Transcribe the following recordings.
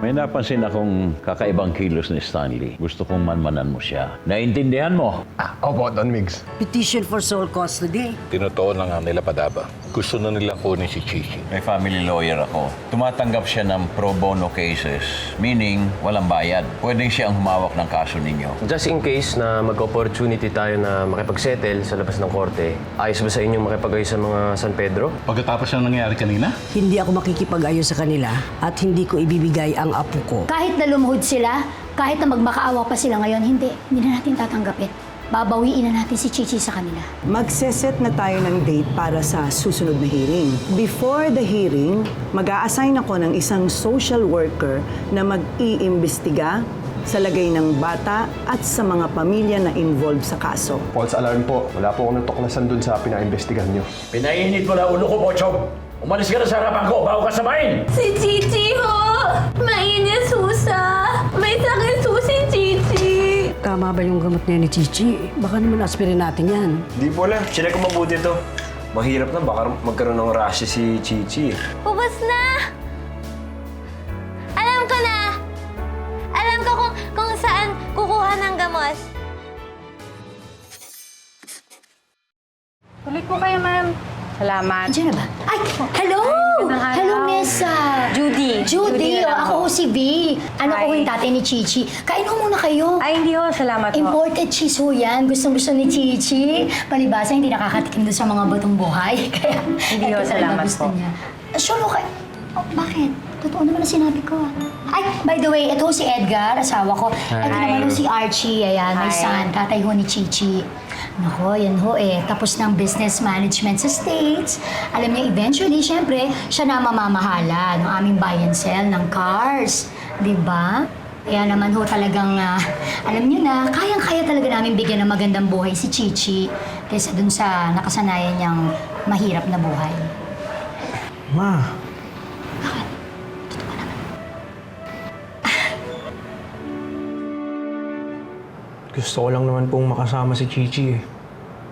May napansin akong kakaibang kilos ni Stanley. Gusto kong manmanan mo siya. Naintindihan mo? Opo, Don Migs. Petition for sole custody. Tinotoo na nga nila Padaba. Gusto na nila kunin si Chichi. May family lawyer ako. Tumatanggap siya ng pro bono cases, meaning walang bayad. Pwede siyang humawak ng kaso ninyo. Just in case na mag-opportunity tayo na makipag-settle sa labas ng korte, ayos ba sa inyong makipag-ayos sa mga San Pedro? Pagkatapos ng nangyari kanina? Hindi ako makikipag-ayos sa kanila at hindi ko ibibigay ang apo ko. Kahit na lumuhod sila, kahit na magmakaawa pa sila ngayon, hindi na natin tatanggapin. Babawiin na natin si Chichi sa kanila. Magseset na tayo ng date para sa susunod na hearing. Before the hearing, mag-a-assign ako ng isang social worker na mag-iimbestiga sa lagay ng bata at sa mga pamilya na involved sa kaso. False alarm po. Wala po akong natuklasan dun sa pinaimbestigahan nyo. Pinainit mo na ulo ko, Bochog! Umalis ka na sa harapan ko bago ka samayin! Si Chichi ho! Mainis husa! May sakit ho si Chichi! Tama ba yung gamot niya ni Chichi? Baka naman aspirin natin yan. Di po lang. Chinek ko mabuti ito. Mahirap na. Baka magkaroon ng rash si Chichi. Ubus na! Alam ko na! Alam ko kung saan kukuha ng gamot. Tuloy po kayo, ma'am. Salamat. Andiyan na ba? Ay, hello! magandang araw. Hello, Miss Judy. Judy, na lang ako po. ho si V. Ano Hi. ko yung tatay ni Chichi. Kain ho muna kayo. Ay, hindi ho. Salamat po. Imported cheese ho yan. Gustong-gusto ni Chichi. Palibasa, hindi nakakatikim doon sa mga batong buhay. Kaya, Hindi ho, ito talaga salamat gusto po. niya. Sure ho kayo. Oh, bakit? Totoo naman ang sinabi ko. Ay, by the way, ito ho si Edgar, asawa ko. Ito Hi. naman ho si Archie. Ayan, my Hi. son. Tatay ho ni Chichi. Nako, yan ho eh. Tapos ng business management sa States. Alam niya, eventually, syempre, siya na mamamahala ng aming buy and sell ng cars. Di ba? Kaya naman ho talagang, alam niyo na, kayang-kaya talaga namin bigyan ng magandang buhay si Chichi kaysa dun sa nakasanayan niyang mahirap na buhay. Ma, gusto ko lang naman pong makasama si Chichi eh.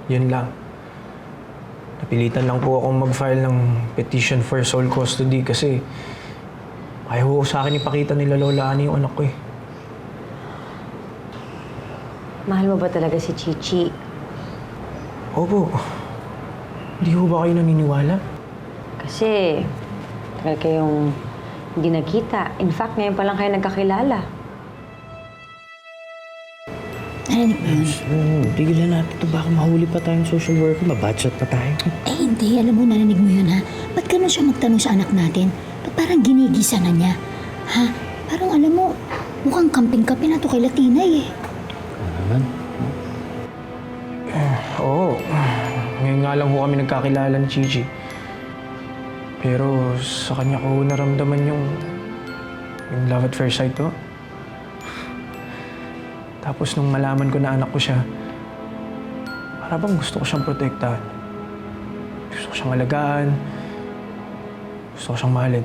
Yan lang. Napilitan lang po akong mag-file ng petition for sole custody kasi ayaw ko sa akin ipakita nila Lola Ani yung anak ko eh. Mahal mo ba talaga si Chichi? Opo. Hindi ho ba kayo naniniwala? Kasi, tagal kayong hindi nagkita. In fact, ngayon pa lang kayo nagkakilala. Narinig mo yun? Tigilan natin ito. Baka mahuli pa tayong social worker. Mabadshot pa tayo. Eh hindi, alam mo, narinig mo yun ha? Ba't ganun siya magtanong sa anak natin? Ba't parang ginigisa na niya? Ha? Parang alam mo, mukhang kamping-kapi na to kay Latinay eh. Oo. Ngayon nga lang ho kami nagkakilala ni Chichi. Pero sa kanya ko naramdaman yung love at first sight ko. Tapos nung malaman ko na anak ko siya, para bang gusto ko siyang protektahan. Gusto ko siyang alagaan. Gusto ko siyang mahalin.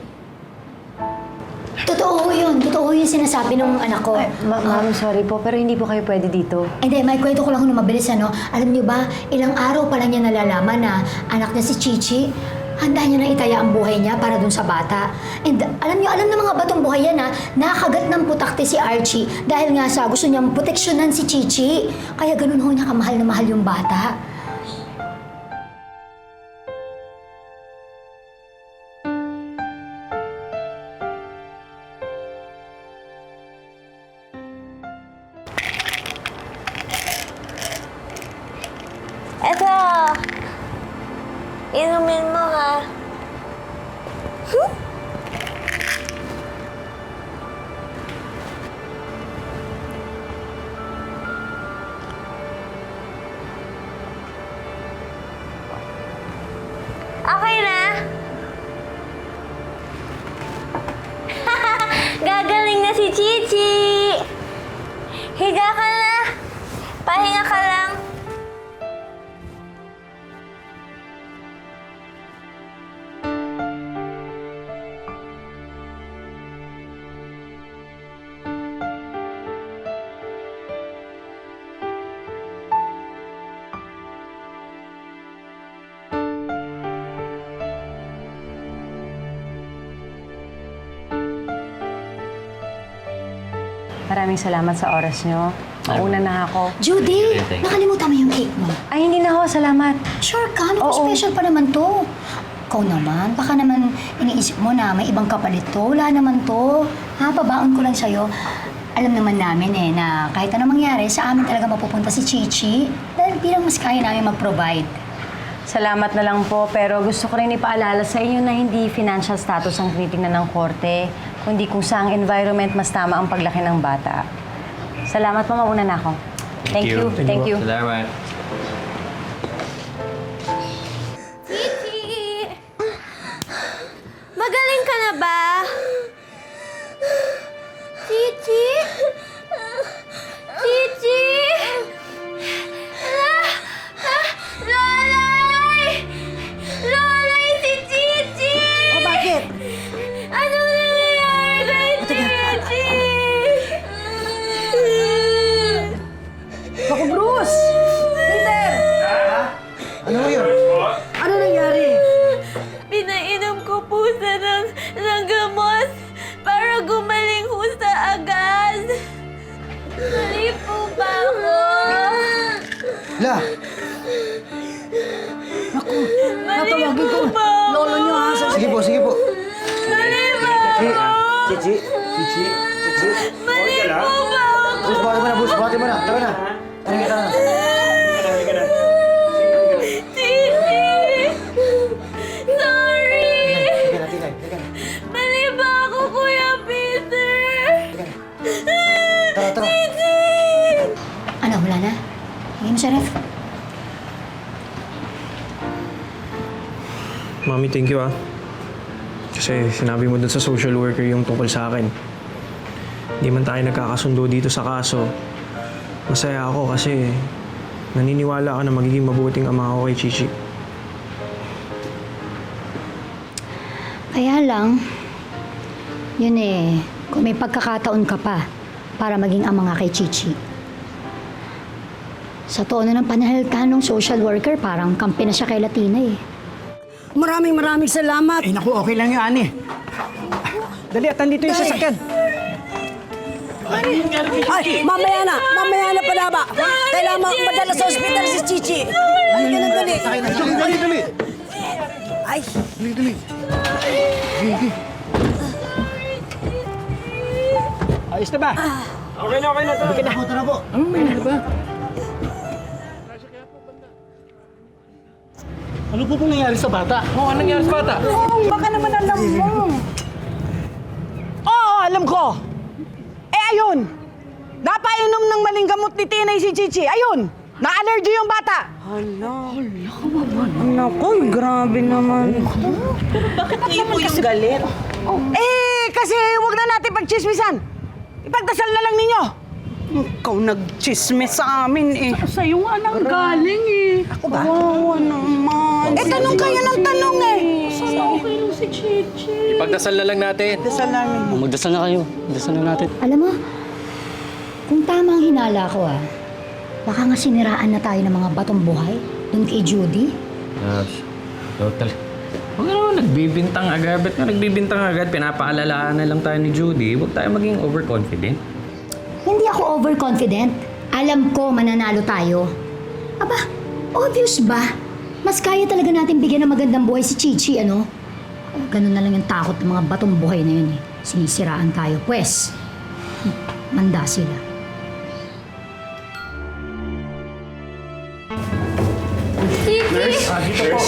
Totoo yun. Totoo yung sinasabi ng anak ko. Ma'am, sorry po, pero hindi po kayo pwede dito. Hindi, may kwento ko lang na mabilis, ano. Alam niyo ba, ilang araw pa lang niya nalalaman na anak niya si Chichi, handa niya na itaya ang buhay niya para dun sa bata. And alam niyo, alam ng mga batong buhay yan, ha, nakagat ng putakte si Archie dahil nga sa gusto niyang proteksyonan si Chichi. Kaya ganun ho niya kamahal na mahal yung bata. Eto! Inumin mo ha. Okay na? Gagaling na si Chichi! Higa ka na! Pahinga ka lang. Maraming salamat sa oras nyo. Mauna na ako. Judy, nakalimutan mo yung cake mo. Ay, hindi na ako. Salamat. Sure ka, may Oo. special pa naman to. Ikaw naman, baka naman iniisip mo na may ibang kapalit to. Wala naman to. Ha, babaon ko lang sa'yo. Alam naman namin na kahit anong mangyari, sa amin talaga mapupunta si Chichi. Dahil bilang mas kaya namin mag-provide. Salamat na lang po, pero gusto ko rin ipaalala sa inyo na hindi financial status ang tinitingnan ng korte, kundi kung saang environment mas tama ang paglaki ng bata. Salamat po, mauna na ako. Thank you. Thank you. Salamat. Chichi! Magaling ka na ba? Chichi? Chichi! Lolay! Lolay si Chichi! O bakit? Anong nangyayari kay Chichi? Naku, Bruce! Peter! Ano yun? Ano nangyari? Pinainom ko po sa ng gamot para gumaling ho sa agad. Mali po ba ako? La! Naku, Mali natawagin ko. po ba ako? Lolo nyo ha. Sige po, sige po. Mali ba ako? Chichi. Mali po ba ako? Bus, bati mo na, bus. Bati mo na. Tara na. Tara na. Chichi! Sorry! Mali ba ako, Kuya Peter? Tara. Chichi! Ano, wala na? Hingin mo siya, Ref. Mami, thank you Kasi sinabi mo dun sa social worker yung tungkol sa akin. Hindi man tayo nagkakasundo dito sa kaso. Masaya ako kasi naniniwala ka na magiging mabuting ama ako kay Chichi. Kaya lang, yun kung may pagkakataon ka pa para maging ama nga kay Chichi. Sa tono ng pananalita ng social worker, parang kampi na siya kay Latina Maraming salamat. Ay, naku, okay lang yun, Ani. Dali, at nandito yung sasakyan. Ay, mamaya na pala ba? Kailangan madala sa ospital si Chichi. Halika na, dali. Dali. Ay, Ayos na ba? Okay na. Tara po. Ano po pong nangyari sa bata? Anong nangyari sa bata? Baka naman alam mo. Oo, alam ko. Ayun. Napainom ng maling gamot ni Tinay si Chichi. Ayun. Na-allergy yung bata. Hala. Naku, grabe naman. Bakit kayo po yung galit? Kasi huwag na natin pagchismisan. Ipagdasal na lang ninyo. Ikaw nagchismis sa amin Sa'yo nga nang galing Ako ba? Oo naman. Tanong kayo ng tanong Sana okay lang si Chichi. Ipagdasal na lang natin. Dasal namin. Magdasal na kayo. Dasal na natin. Alam mo, kung tama ang hinala ko baka nga siniraan na tayo ng mga batong buhay dun kay Judy. Total. Huwag naman nagbibintang agad. Ba't nga nagbibintang agad? Pinapaalalahan na lang tayo ni Judy. Huwag tayo maging overconfident. Hindi ako overconfident. Alam ko mananalo tayo. Aba, obvious ba? Mas kaya talaga natin bigyan ng magandang buhay si Chichi, ano? Ganun na lang yung takot ng mga batong buhay na yun Sinisiraan tayo. Pwes, manda sila. Chichi! Dito po.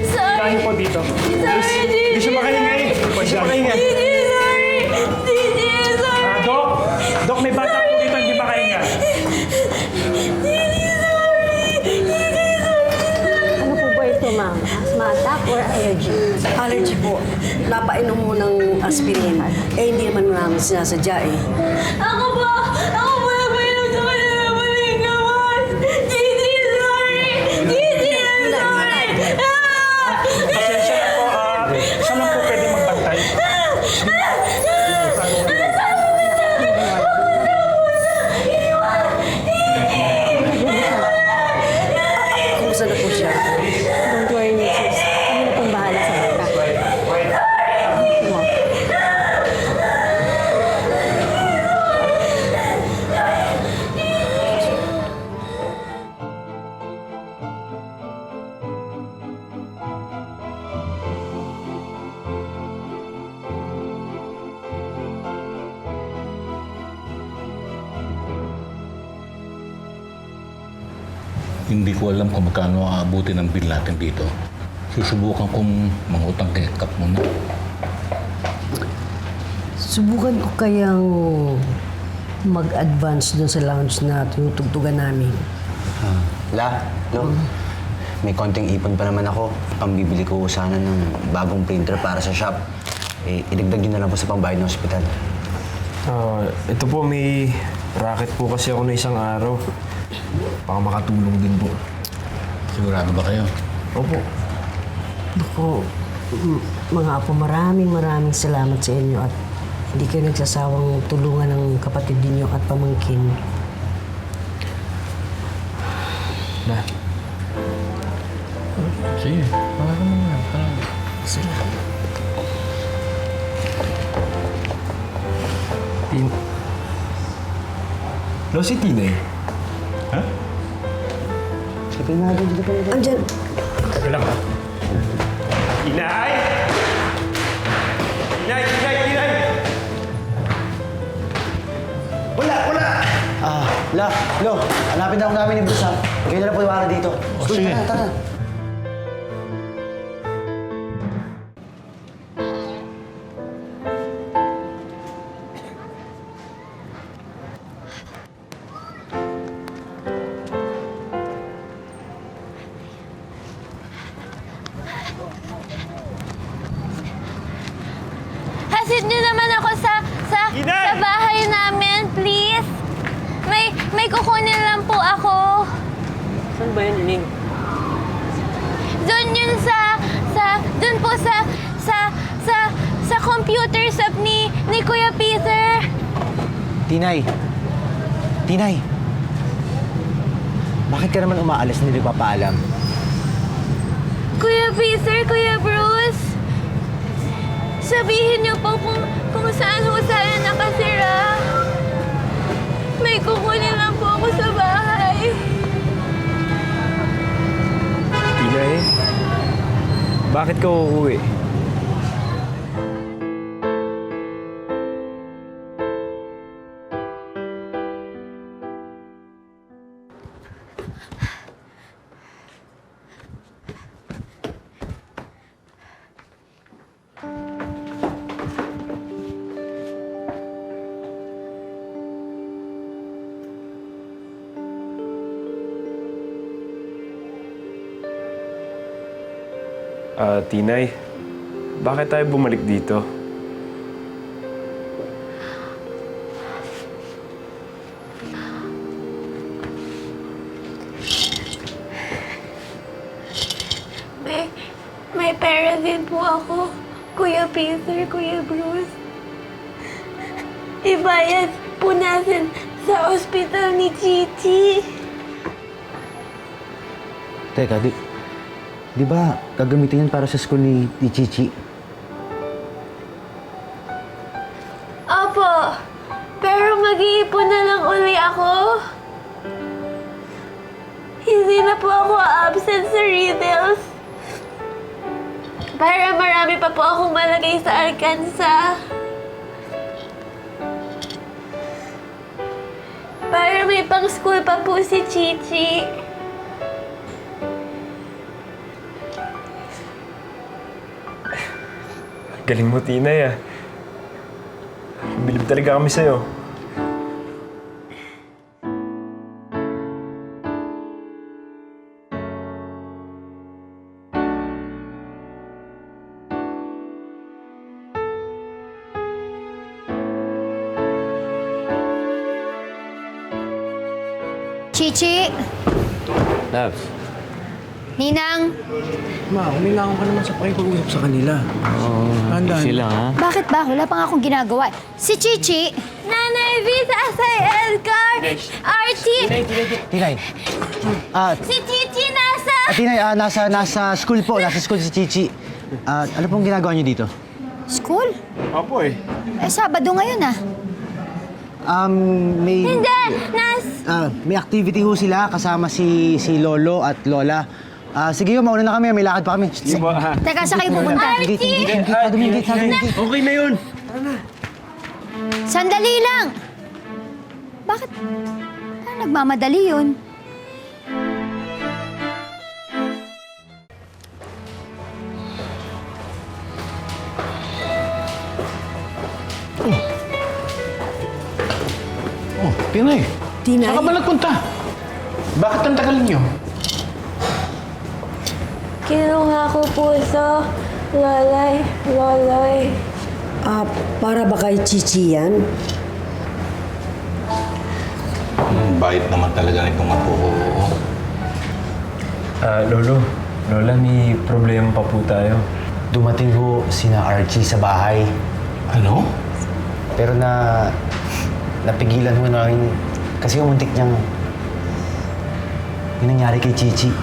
Sorry! Tayo po dito. Sorry, Chichi! Hindi siya makahinga Chichi, sorry! Chichi, sorry! Dok, may bata po dito, hindi makahinga. ano po ba ito, ma'am? Asthma attack or allergy? Allergy po. Napainom mo ng aspirin. Hindi naman namin sinasadya Ako po nagpainom sa kanya ng maling gamot! Chichi, sorry! Chichi, sorry! Pasensya na po. Siya lang po pwede magbantay. Kumusta na po siya? Don't worry, Mrs. Kami na pong bahala sa bata. Hindi ko alam kung magkano aabuti ng bill natin dito. Susubukan kong mangutang kay Kap muna. Subukan ko kayang mag-advance dun sa lounge na tinutugtugan namin. Lo, may konting ipon pa naman ako. Pambibili ko sana ng bagong printer para sa shop. Idagdag yun na lang po sa pambayad ng ospital. Ito po, may racket po kasi ako na isang araw. Baka makatulong din po. Sigurado ba kayo? Opo. Naku, mga apo, maraming salamat sa inyo at hindi kayo nagsasawang tulungan ng kapatid ninyo at pamangkin. Na. Sige, parang naman. Salamat. Lo, si Tinay. Sabi nga doon dito pa rin. Andyan. Teka lang. Tinay! Tinay! Lo, hanapin na ako namin ni Bruce, ha? Kayo na lang po iwala dito. Sige. Tara. Hasid niyo naman ako sa bahay namin, please. May kukunin lang po ako. Saan ba yan, Ining? Doon yun doon po sa computer shop ni Kuya Peter. Tinay! Bakit ka naman umaalis na hindi papaalam? Kuya Peter, Kuya Bruce, sabihin niyo po kung saan ho sa'yo nakasira. May kukunin lang po ako sa bahay. Tinay, bakit ka uuwi? Tinay, bakit tayo bumalik dito? May pera din po ako, Kuya Peter, Kuya Bruce. Ibayad po natin sa ospital ni Chichi. Teka, di ba gagamitin yan para sa school ni Chichi? Opo, pero mag-iipon na lang uli ako. Hindi na po ako absent sa Riddles. Para marami pa po akong malagay sa Arkansas. Para may pang-school pa po si Chichi. Galing mo, Tinay, ah. Bilib talaga kami sa'yo. Chichi! Labs. Ninang! Ma, umilangon ka naman sa pakipag-usap sa kanila. Handaan. Sila, ha? Bakit ba? Wala pa nga akong ginagawa. Si Chichi! Nanay Vita sa Edgar! Archie! Tinay! Si Chichi nasa... Tinay, nasa school po. Nasa school si Chichi. Ano pong ginagawa niyo dito? School? Opo eh. Sabado ngayon ah. May... Hindi! may activity ho sila kasama si Lolo at Lola. Sige, mauna na kami. May lakad pa kami. Sige po, ha? Teka, sa kayo pupunta? Dumingit. Okay na yun. Sandali lang! Bakit? Nagmamadali yun? Oh, Tinay. Tinay? Saan ka ba nagpunta? Bakit ang tagal niyo? Kinuha ko po sa Loloy. Para ba kay Chichi yan? Bait naman talaga nitong apo ko. Lola, may problema pa po tayo. Dumating ho sina Archie sa bahay. Ano? Pero napigilan ho namin kasi umuntik niyang yung nangyari kay Chichi.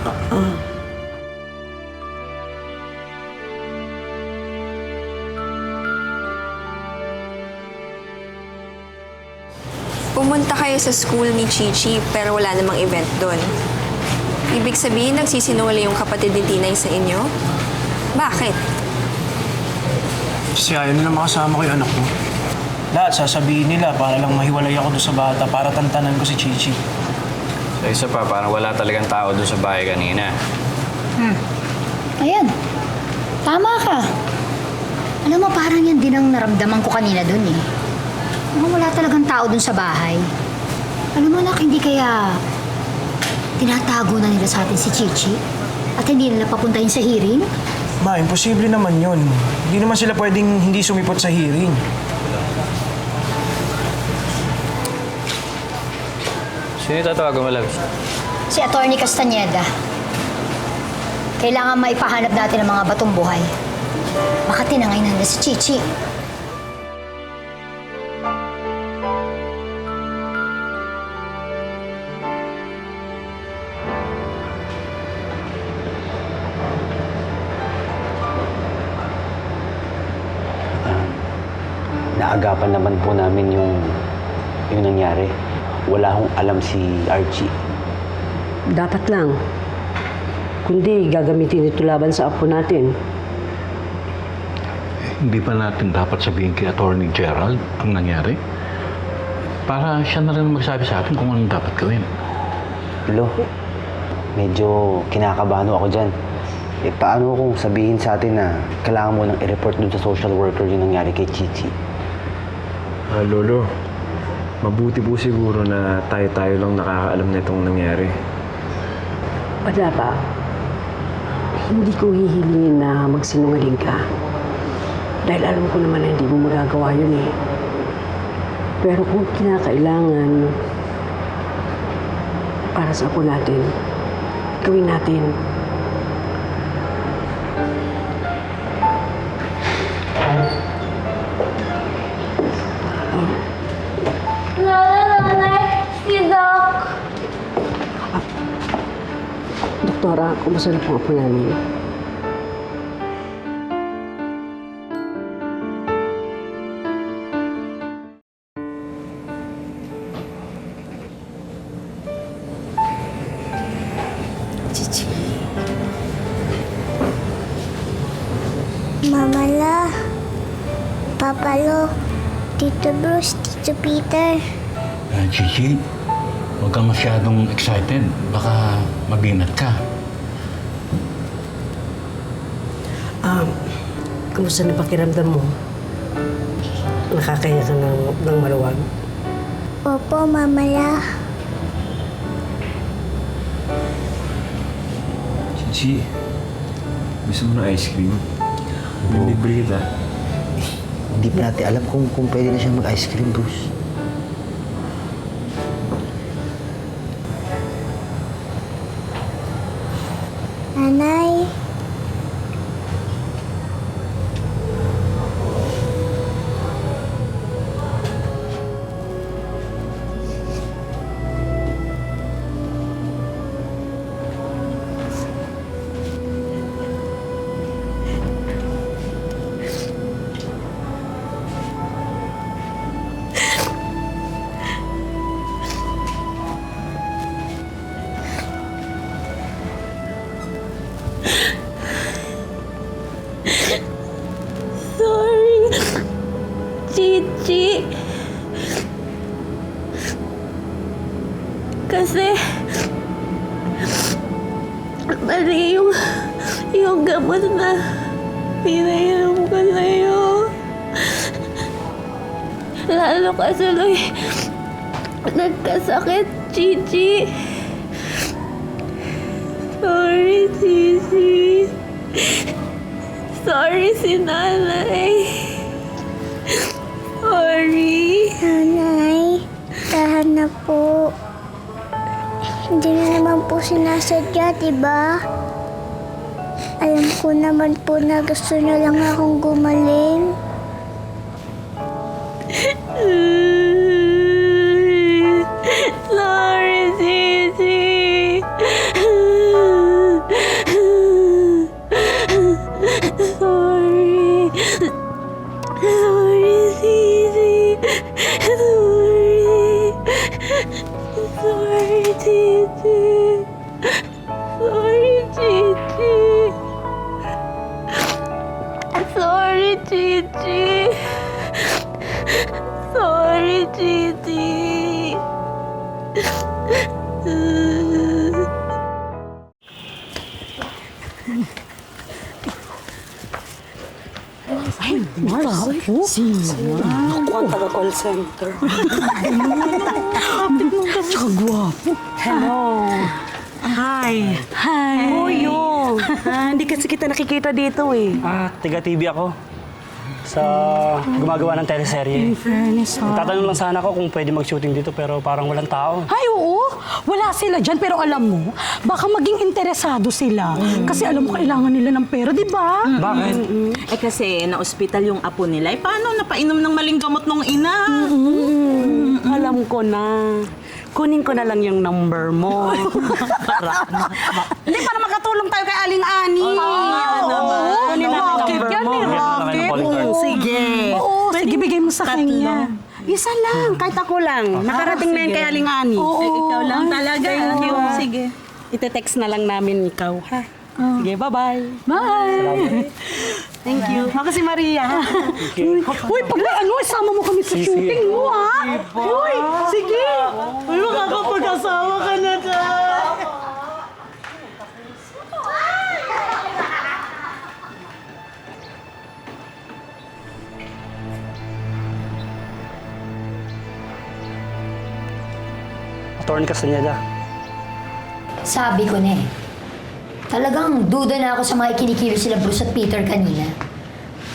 Pumunta kayo sa school ni Chichi pero wala namang event doon. Ibig sabihin, nagsisinungaling yung kapatid ni Tinay sa inyo? Bakit? Kasi ayaw nila makasama ko yung anak ko. Lahat sasabihin nila para lang mahiwalay ako doon sa bata para tantanan ko si Chichi. Sa isa pa, parang wala talagang tao doon sa bahay kanina. Ayan. Tama ka. Alam mo, parang yan din ang naramdaman ko kanina doon eh. Mukhang wala talagang tao doon sa bahay. Alam mo, nak, hindi kaya tinatago na nila sa atin si Chichi? At hindi nila papuntahin sa hearing? Ma, imposible naman yun. Hindi naman sila pwedeng hindi sumipot sa hearing. Sino yung tatawagan mo, Labs? Si Attorney Castañeda. Kailangan maipahanap natin ang mga batong buhay. Baka tinangay na nila si Chichi. Naagapan naman po namin yung nangyari. Wala akong alam si Archie. Dapat lang. Kundi gagamitin ito laban sa apo natin. Hindi pa natin dapat sabihin kay Attorney Gerald ang nangyari? Para siya na rin magsabi sa atin kung anong dapat gawin. Lo, medyo kinakabahan ako dyan. Paano kung sabihin sa atin na kailangan mo nang i-report dun sa social worker yung nangyari kay Chichi? Lolo, mabuti po siguro na tayo-tayo lang nakakaalam na itong nangyari. Wala pa. Hindi ko hihilingin na magsinungaling ka. Dahil alam ko naman na hindi mo magagawa yun eh. Pero kung kinakailangan para sa apo natin, gawin natin. Lola, si Doc. Doktora, kumusta na po ang apo namin? Mama La, Papa Lo, Tito Bruce, Tito Peter. Chichi, huwag kang masyadong excited. Baka mabinat ka. Kumusta na pakiramdam mo? Nakakaya ka ng maluwag? Opo, Mama La. Chichi, gusto mo na ice cream? Libre kita. Hindi pa natin alam kung pwede na siya mag-ice cream, Bruce. Nanay. Sorry, Chichi. Kasi mali yung gamot na pinainom ko sa'yo. Lalo kasi nagkasakit, Chichi. Sorry, Chichi. Sorry si Nanay. Sorry. Nanay, tahan na po. Hindi na naman po sinasadya, diba? Alam ko naman po na gusto niyo lang akong gumaling. Sorry, Chichi. Sorry. Sorry, Chichi. Sorry. Sorry, Chichi. Sorry, Chichi. Sorry, Chichi. Sorry, Chichi. Ako ang taga-call center. Tsaka gwapo. Hello. Hi. Hi. Moyo. Hindi kasi kita nakikita dito eh. Tiga-TV ako. Sa gumagawa ng teleserye. In fairness ha. Tatanong lang sana ako kung pwede mag-shooting dito pero parang walang tao. Ay, oo. Wala sila dyan. Pero alam mo, baka maging interesado sila. Kasi alam mo, kailangan nila ng pera, di ba? Bakit? Eh kasi na-ospital yung apo nila. Eh paano napainom ng maling gamot nung ina? Alam ko na. Kunin ko na lang yung number mo. Hindi, para makatulong tayo kay Aling Ani. Kunin na lang Rocket number yan mo. eh, Rocket. Sige. Oo, sige, bigay mo sa kanya. Isa lang, kahit ako lang. Nakarating na yun kay Aling Ani. Ikaw lang talaga. Thank you. Sige. Ite-text na lang namin ikaw, ha? Sige, bye-bye. Bye! Thank you. Ako si Maria. Uy, pag isama mo kami sa shooting mo, ha? Uy, sige! Uy, makakapag-asawa ka na dyan. Attorney Castañeda. Sabi ko na eh. Talagang duda na ako sa mga ikinikilos sila Bruce at Peter kanina.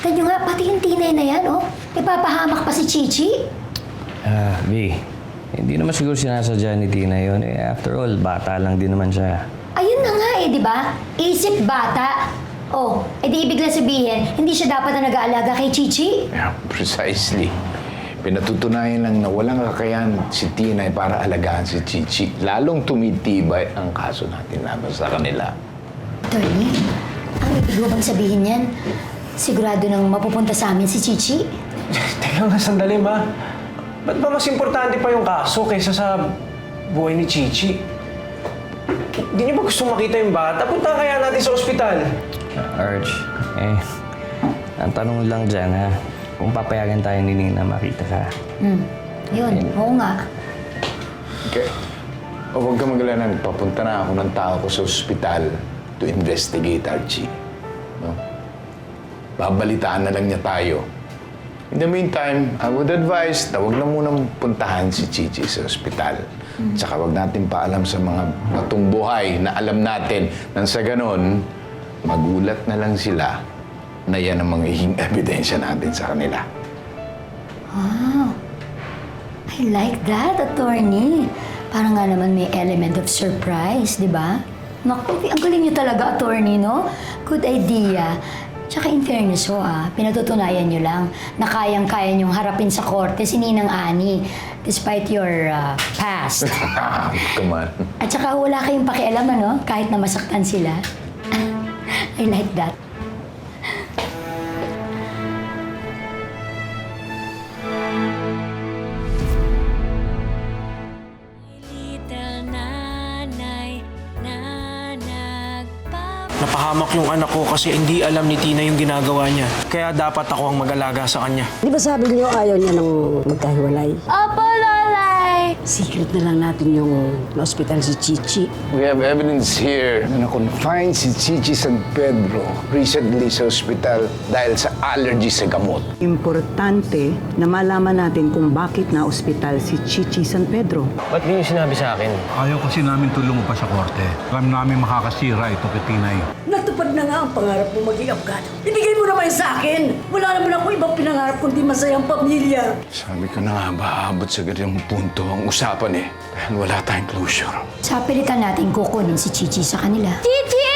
Ganyo nga, pati yung tinay na yan, oh. Ipapahamak pa si Chichi. B, hindi naman siguro sinasadya ni Tina yun. Eh, after all, bata lang din naman siya. Ayun na nga eh, di ba? Isip bata. Oh, edi ibig lang sabihin, hindi siya dapat na nag-aalaga kay Chichi. Yeah, precisely. Pinatutunayan lang na walang kakayahan si Tinay para alagaan si Chichi. Lalong tumitibay ang kaso natin laban sa kanila. Attorney, ang ibig mo bang sabihin yan? Sigurado nang mapupunta sa amin si Chichi? Teka nga, sandali ma. Ba't ba mas importante pa yung kaso kaysa sa buhay ni Chichi? Hindi niyo ba gustong makita yung bata? Punta kaya natin sa ospital. Arch, ang tanong lang dyan, ha? Kung papayagan tayo ni Nina makita ka. Yun, oo nga. Okay. O huwag ka magalala, papunta na ako ng tao ko sa ospital to investigate, Archie. No? Babalitaan na lang niya tayo. In the meantime, I would advise na huwag na munang puntahan si Chichi sa ospital. Tsaka huwag natin paalam sa mga batong buhay na alam natin nang sa ganon, magulat na lang sila na yan ang magiging ebidensya natin sa kanila. Wow. I like that, attorney. Parang nga naman may element of surprise, di ba? Naku, ang galing niyo talaga, attorney, no? Good idea. Tsaka in fairness ho, pinatutunayan niyo lang na kayang-kaya niyong harapin sa korte si Ninang Ani despite your past. Come on. At saka wala kayong pakialam, ano? Kahit na masaktan sila. I like that. Napahamak yung anak ko kasi hindi alam ni Tina yung ginagawa niya. Kaya dapat ako ang mag-alaga sa kanya. Di ba sabi niyo ayaw niya nang magkahiwalay? Opo, Lolay! Sige i-treat na lang natin yung na-hospital si Chichi. We have evidence here na na-confine si Chichi San Pedro recently sa ospital dahil sa allergy sa gamot. Importante na malaman natin kung bakit na-ospital si Chichi San Pedro. Ba't niyo sinabi sa akin? Ayaw kasi namin tulong mo pa sa korte. Alam namin makakasira ito kay Tinay. Natupad na nga ang pangarap mo maging abogado. Ibigay mo naman sa akin! Wala naman ako ibang pinangarap kundi masayang pamilya. Sabi ko na nga ba, abot sa ganyung punto ang usapan eh. Dahil wala tayong closure. Sa pilitan natin kukunin si Chichi sa kanila. Chichi,